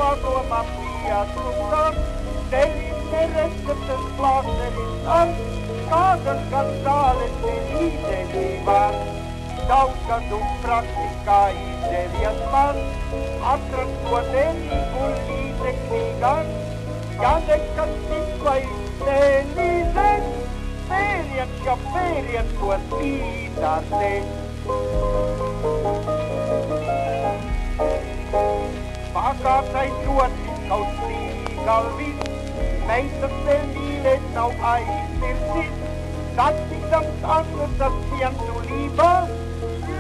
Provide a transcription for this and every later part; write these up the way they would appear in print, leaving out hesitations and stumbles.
padomam pietrūkam, ceļš nereceptes klāseris ar, kādas gan zāles ir īstenībās. Daudzgadu praktikā izdevies man, atrast to derīgu līdzekļi gan, ja nekas cits vairs nelīdzēs, pēriens, ja pēriens to spīdāsies. Pagātais rocis kaut slīgalvis, meitas vēl mīlēt nav aizmirsis, satikams atnesas vientulībā,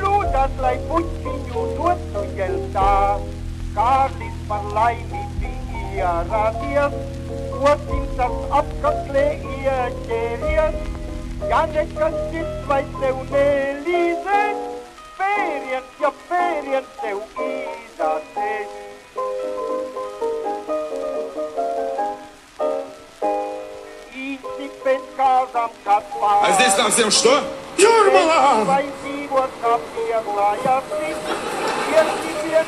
lūdās, lai puķiņu dotu ģeltā. Kārlis par laimi bija ieradies, otins apkaklē ieķēries, ja nekas cits vairs tev nelīdzēs, pēriens, ja pēriens tev īdāsies. Īsti pēc kāzām, kad pār... А здесь там всем что? Юрмала!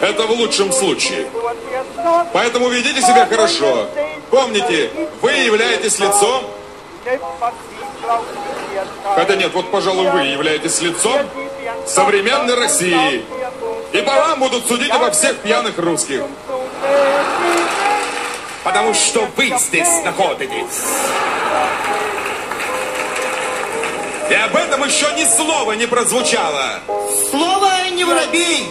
Это в лучшем случае. Поэтому ведите себя хорошо. Помните, вы являетесь лицом... Хотя нет, вот, пожалуй, вы являетесь лицом современной России. И по вам будут судить обо всех пьяных русских. Потому что вы здесь находитесь. И об этом еще ни слова не прозвучало. Слово не воробей,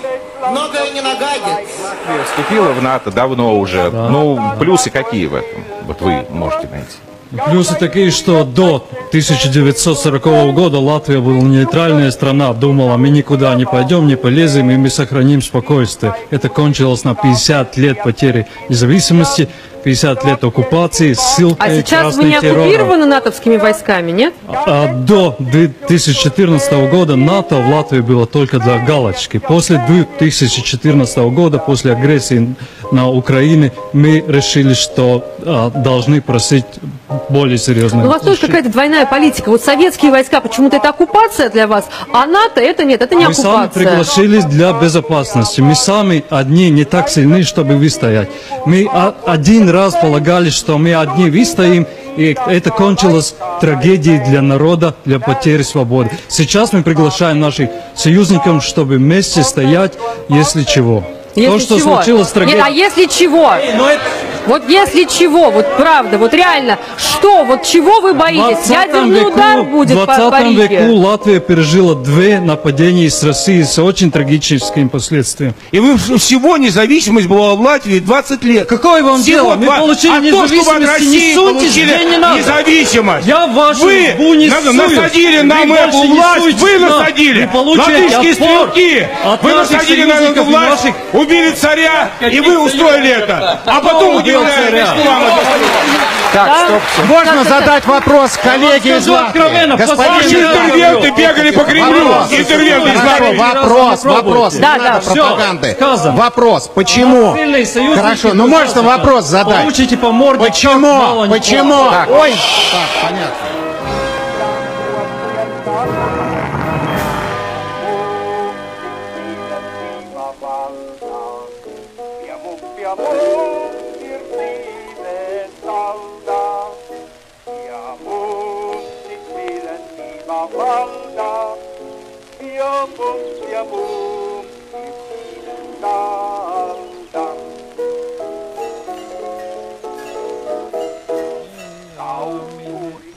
многое не нагадит. Латвия вступила в НАТО давно уже. Да. Ну, плюсы какие в этом? Вот вы можете найти. Плюсы такие, что до 1940 года Латвия была нейтральная страна, думала, мы никуда не пойдем, не полезем, и мы сохраним спокойствие. Это кончилось на 50 лет потери независимости, 50 лет оккупации, ссылкой, а сейчас вы не оккупированы натовскими войсками, нет? До 2014 года НАТО в Латвии было только для галочки. После 2014 года, после агрессии на Украине, мы решили, что должны просить более серьезно. У вас тоже какая-то двойная политика. Вот советские войска, почему-то это оккупация для вас, а НАТО это нет, это не оккупация. Мы сами приглашились для безопасности. Мы сами одни не так сильны, чтобы выстоять. Мы один раз полагали, что мы одни выстоим, и это кончилось трагедией для народа, для потери свободы. Сейчас мы приглашаем наших союзников, чтобы вместе стоять, если чего. Если то, что чего? Случилось трагедия... Нет, а если чего? Вот если чего, вот правда, вот реально, что, вот чего вы боитесь? Ядерный удар будет по Париже? В 20 веку Латвия пережила 2 нападения с России с очень трагическим последствием. И вы всего независимость была в Латвии 20 лет. Какое вам дело? Мы получили независимость, не суйтесь, где не надо. Независимость. Я вашу вы не суюсь. Насадили нам эту власть, вы насадили. Латышские стрелки. Вы насадили на эту власть, убили царя, и вы устроили это. А потом удивляетесь. Так, стоп. Можно задать вопрос коллеге из Латвии? Ваши интервенты бегали по Кремлю. Интервенты из Латвии. Вопрос. Не надо пропаганды. Вопрос. Почему? Хорошо, ну можно вопрос задать. Получите по морде. Почему? Почему? Ой. Так, понятно.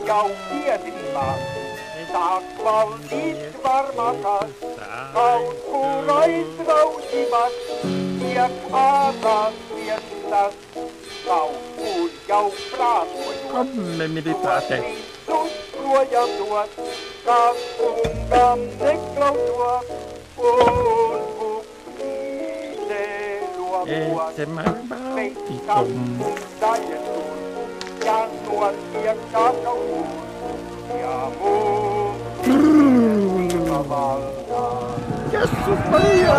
Jau piedrībā, sāk valdīt varmakas, kaut kur aizraudzības, tiek ātās viestas, kaut kur jau prātojot, visus projām dot, kā kungam neklausot, un kukrīte lopot, pēc tam daļetur. Ja notiek tā kaut kur, ja mums ir valdā. Jesus Maria!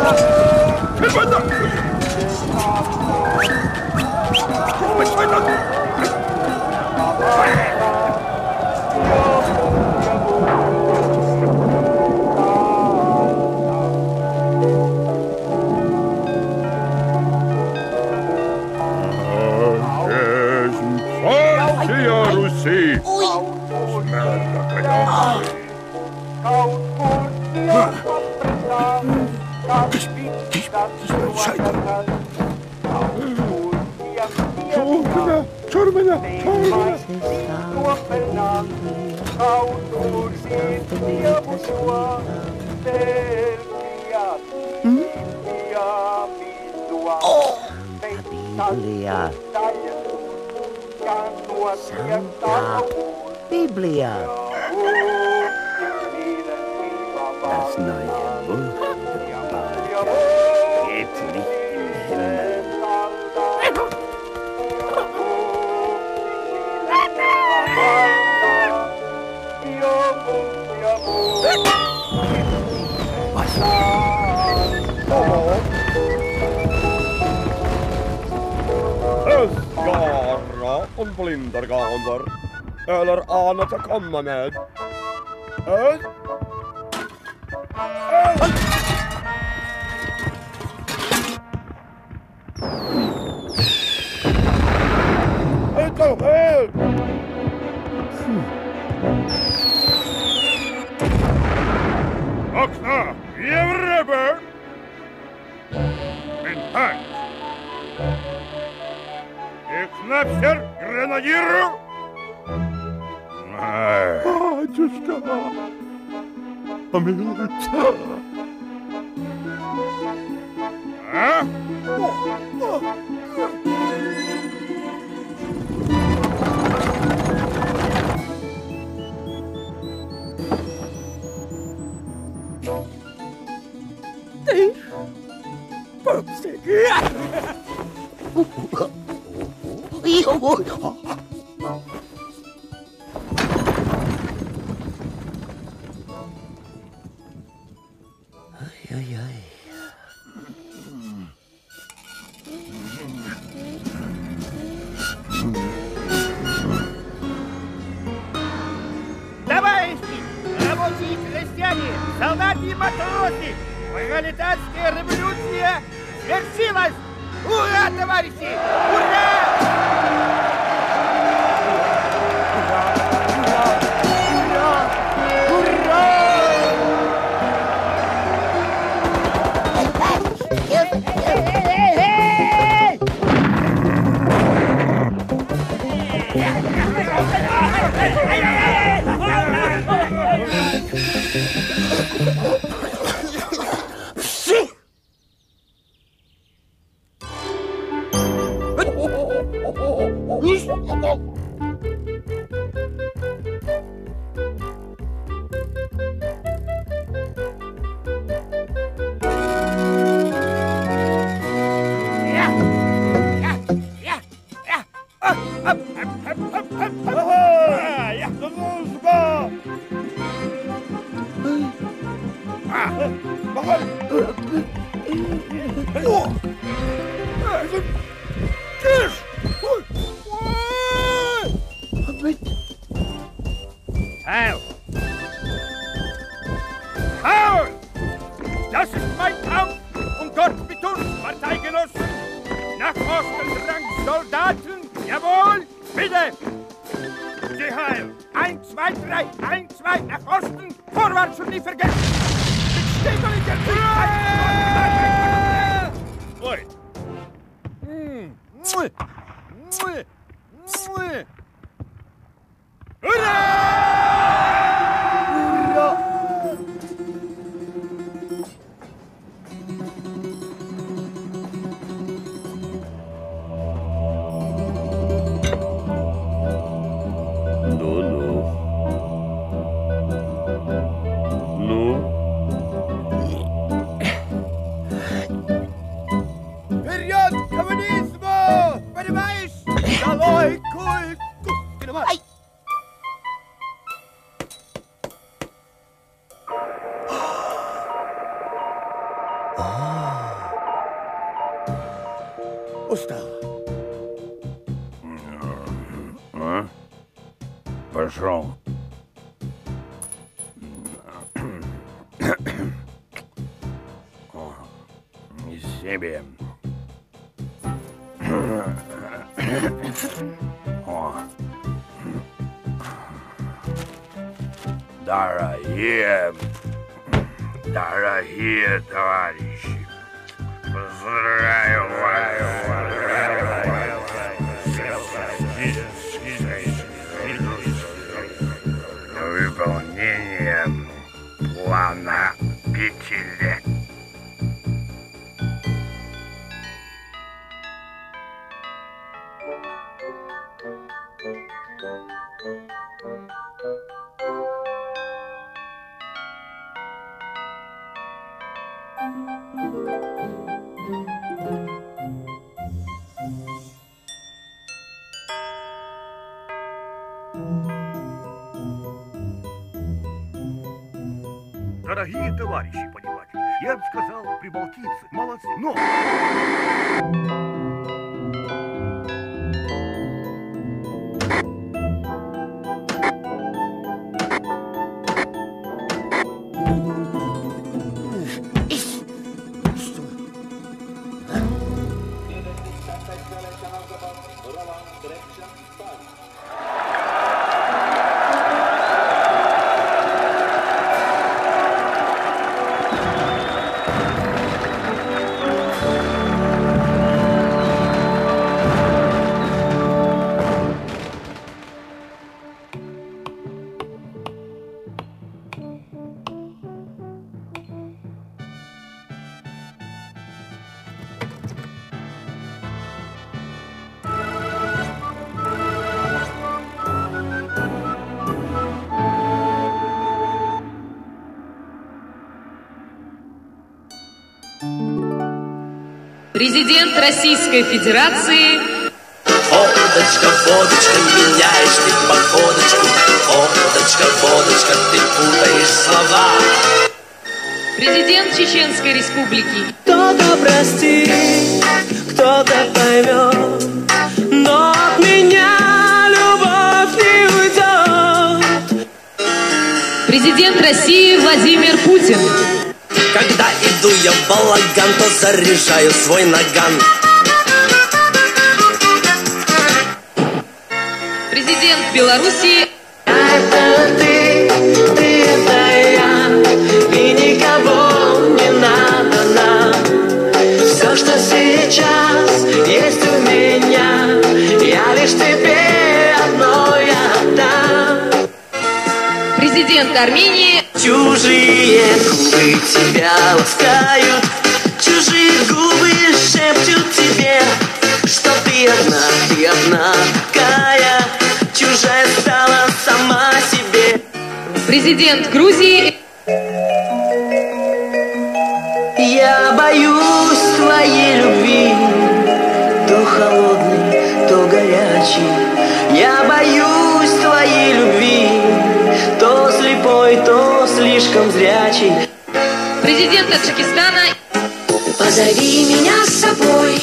Biblia. Das neue Buch geht nicht im Himmel. Skara och blinderganer. Eller annat att komma med. Okna i Evropa. Men tack. Knapser гренадиру. Батюшка, помилуйте. А? Ты попсти. Товарищи, рабочие крестьяне, солдаты и матросы, пролетарская революция свершилась! Ура, товарищи! Ура! Heil! Heil! Das ist mein Kampf und Gott mit uns, Parteigenossen! Nach Osten Rang Soldaten, jawohl, bitte! Die Heil! 1, 2, 3, 1, 2, nach Osten, vorwärts und nie vergessen! Mit stehgeliger Oi! Вперед, коммунизму! Понимаешь? Долой культ! Ай! Устал. А? Пошел. Не себе. Дорогие товарищи, Выполнение плана 5 лет. Дорогие товарищи пониматели, я бы сказал, прибалтийцы молодцы, но... Президент Российской Федерации. Водочка, водочка, меняешь ты походочку. Водочка, водочка, ты путаешь слова. Президент Чеченской Республики. Кто-то простит, кто-то поймет, но от меня любовь не уйдет. Президент России Владимир Путин. Когда иду я в балаган, то заряжаю свой наган. Президент Белоруссии. Это ты это я, и никого не надо нам. Все, что сейчас есть у меня, я лишь тебе одно я отдам. Президент Армении. Чужие губы тебя ласкают, чужие губы шепчут тебе, что ты одна такая, чужая стала сама себе. Президент Грузии. Я боюсь твоей любви, то холодной, то горячей. Я боюсь твоей любви, то слепой, то слишком зрячий. Президент Таджикистана. Позови меня с собой,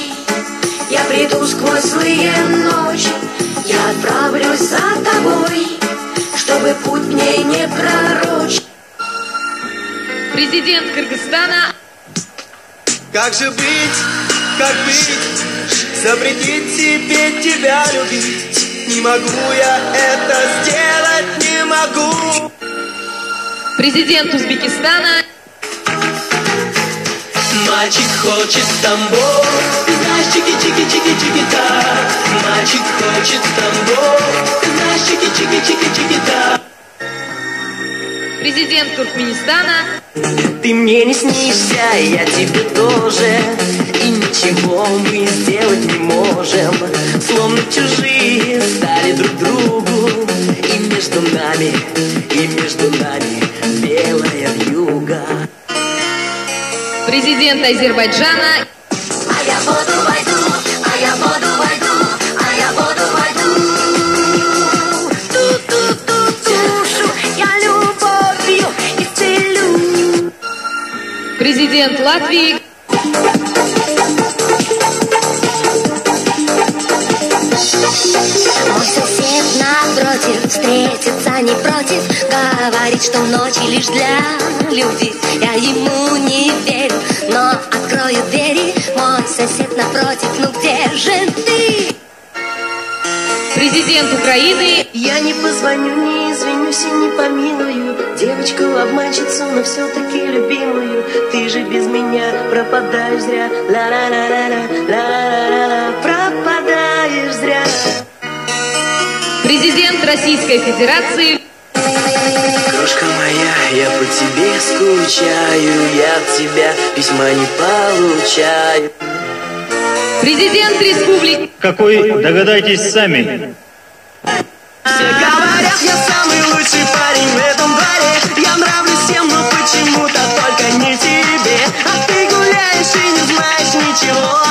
я приду сквозь злые ночи. Я отправлюсь за тобой, чтобы путь мне не пророчь. Президент Кыргызстана. Как же быть, как быть, запретить себе тебя любить? Не могу я это сделать, не могу. Президент Узбекистана. Мальчик хочет Тамбов, ты знаешь, чики-чики-чики-чики-та. Мальчик хочет Тамбов, ты знаешь, чики-чики-чики-чики-та. Президент Туркменистана. Ты мне не снишься, я тебе тоже, и ничего мы сделать не можем. Словно чужие стали друг другу, и между нами белая вьюга. Президент Азербайджана. А я воду войду, а я воду войду, а я воду войду. Ту-ту-ту душу я любовью исцелю. Президент Латвии. Мой сосед напротив встретиться не против, говорит, что ночи лишь для людей. Я ему не верю, но открою двери. Мой сосед напротив, ну где же ты? Президент Украины. Я не позвоню, не извинюсь и не помилую девочку-обманщицу, но все-таки любимую. Ты ты же без меня пропадаешь зря. Ла-ла-ла-ла-ла, ла-ла-ла-ла, пропадаешь зря. Президент Российской Федерации. Крошка моя, я по тебе скучаю, я от тебя письма не получаю. Президент Республики. Какой, догадайтесь сами. Все говорят, я самый лучший парень в этом дворе. Я нравлюсь всем, но почему-то только не тебе. А ты гуляешь и не знаешь ничего.